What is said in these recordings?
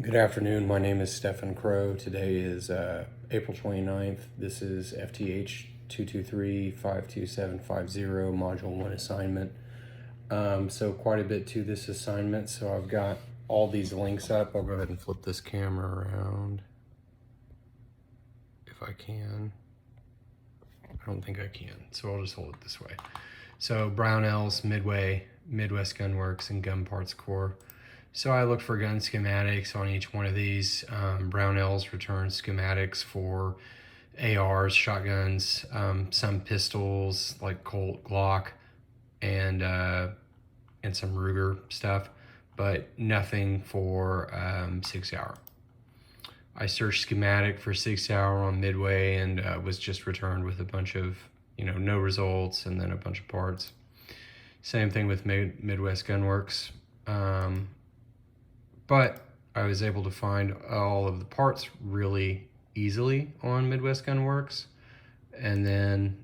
Good afternoon. My name is Stephen Crow. Today is April 29th. This is FTH 223-52750, Module 1 assignment. So quite a bit to this assignment. So I've got all these links up. I'll go ahead and flip this camera around if I can. I don't think I can, so I'll just hold it this way. So Brownells, Midway, Midwest Gunworks, and Gun Parts Corps. So I looked for gun schematics on each one of these. Brownells returns schematics for ARs, shotguns, some pistols like Colt, Glock, and some Ruger stuff, but nothing for 6 Hour. I searched schematic for 6 Hour on Midway and was just returned with a bunch of, no results and then a bunch of parts. Same thing with Midwest Gunworks. But I was able to find all of the parts really easily on Midwest Gunworks. And then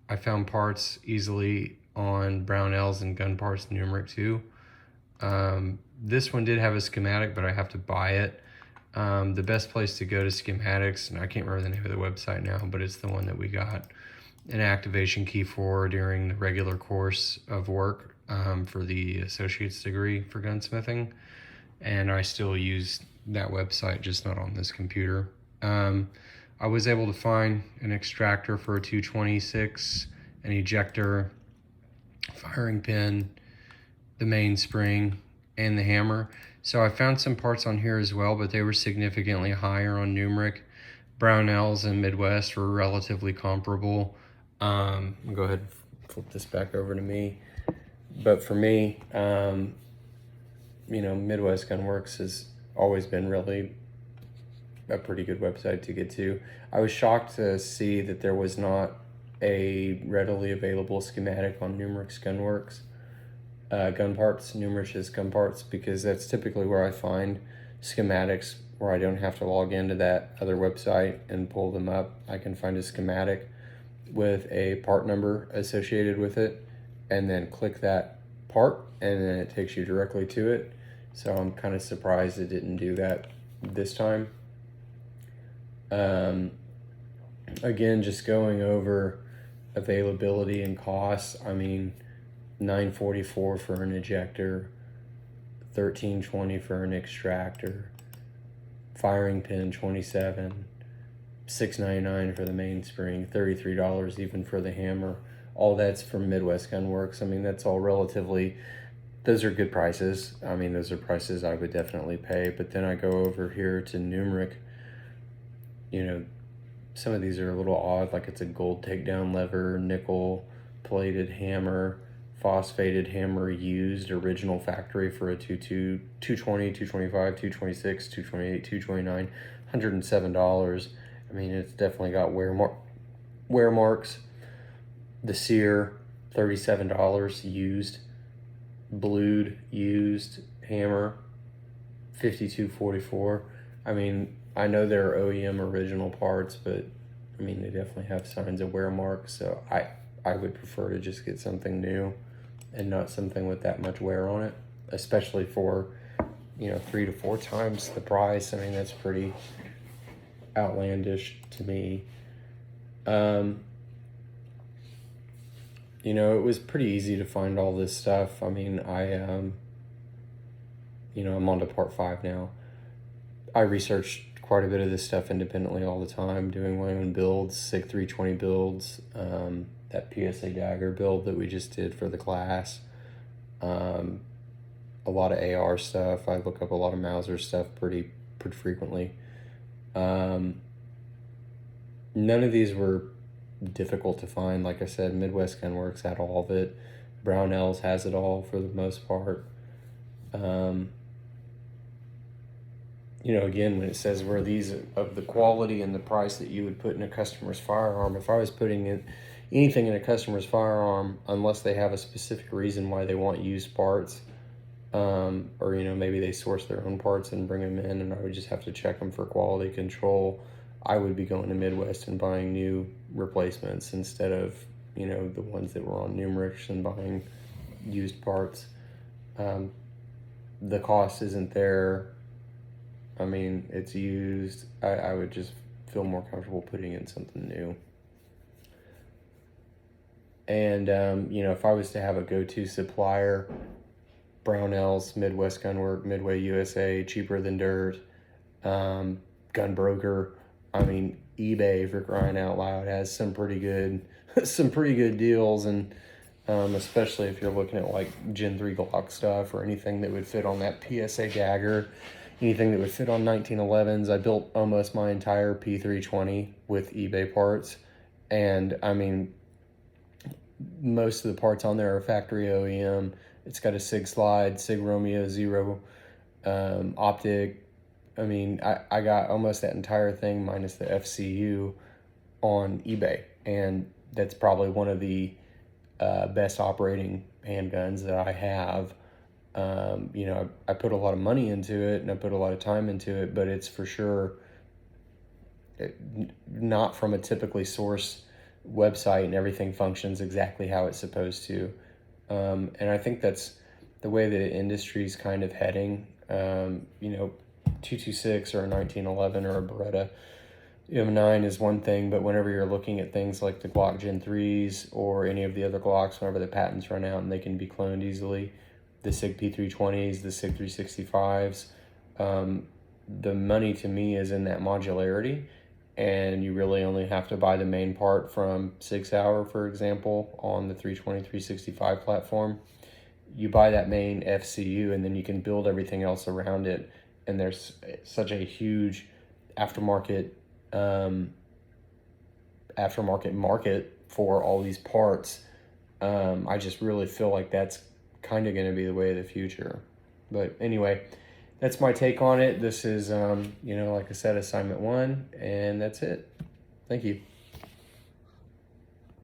I found parts easily on Brownells and Gun Parts Numeric too. This one did have a schematic, but I have to buy it. The best place to go to schematics, and I can't remember the name of the website now, but it's the one that we got an activation key for during the regular course of work for the associate's degree for gunsmithing. And I still use that website, just not on this computer. I was able to find an extractor for a 226, an ejector, firing pin, the mainspring, and the hammer. So I found some parts on here as well, but they were significantly higher on Numeric. Brownells and Midwest were relatively comparable. I'll go ahead and flip this back over to me. But for me, Midwest Gunworks has always been really a pretty good website to get to. I was shocked to see that there was not a readily available schematic on Numeric's Gunworks. Gun Parts, Numeric's Gun Parts, because that's typically where I find schematics where I don't have to log into that other website and pull them up. I can find a schematic with a part number associated with it and then click that part and then it takes you directly to it. So I'm kind of surprised it didn't do that this time. Again, just going over availability and costs. I mean, $944 for an ejector, $1320 for an extractor, firing pin $27, $699 for the mainspring, $33 even for the hammer. All that's from Midwest Gunworks. I mean, that's all relatively, those are good prices. I mean, those are prices I would definitely pay. But then I go over here to Numeric. Some of these are a little odd, like it's a gold takedown lever, nickel plated hammer, phosphated hammer used, original factory for a 220, 225, 226, 228, 229, $107. I mean, it's definitely got wear marks. The sear, $37 used. Blued used hammer, $52.44. I mean, I know they're OEM original parts, but I mean, they definitely have signs of wear marks. So I would prefer to just get something new and not something with that much wear on it, especially for, 3 to 4 times the price. I mean, that's pretty outlandish to me. It was pretty easy to find all this stuff. I mean, I'm on to part 5 now. I researched quite a bit of this stuff independently all the time, doing my own builds, SIG 320 builds, that PSA Dagger build that we just did for the class, a lot of AR stuff. I look up a lot of Mauser stuff pretty frequently. None of these were difficult to find. Like I said, Midwest Gunworks had all of it. Brownells has it all for the most part. Again, when it says where these of the quality and the price that you would put in a customer's firearm, if I was putting in anything in a customer's firearm, unless they have a specific reason why they want used parts, or maybe they source their own parts and bring them in and I would just have to check them for quality control, I would be going to Midwest and buying new replacements instead of the ones that were on Numeric and buying used parts. The cost isn't there I mean, it's used. I would just feel more comfortable putting in something new. And, if I was to have a go-to supplier, Brownells, Midwest Gunwork, Midway USA, Cheaper Than Dirt, Gun Broker. I mean, eBay, for crying out loud, has some pretty good, some pretty good deals, and especially if you're looking at like Gen 3 Glock stuff or anything that would fit on that PSA dagger, anything that would fit on 1911s. I built almost my entire P320 with eBay parts, and I mean, most of the parts on there are factory OEM. It's got a SIG slide, SIG Romeo 0 optic. I mean, I got almost that entire thing minus the FCU on eBay, and that's probably one of the best operating handguns that I have. I put a lot of money into it and I put a lot of time into it, but it's for sure not from a typically sourced website, and everything functions exactly how it's supposed to. And I think that's the way the industry's kind of heading. 226 or a 1911 or a Beretta M9 is one thing, but whenever you're looking at things like the Glock Gen 3s or any of the other Glocks, whenever the patents run out and they can be cloned easily, the SIG P320s, the SIG 365s, the money to me is in that modularity, and you really only have to buy the main part from 6 Hour, for example, on the 320, 365 platform. You buy that main FCU, and then you can build everything else around it, and there's such a huge aftermarket market for all these parts. I just really feel like that's kind of going to be the way of the future. But anyway, that's my take on it. This is, like I said, assignment 1, and that's it. Thank you.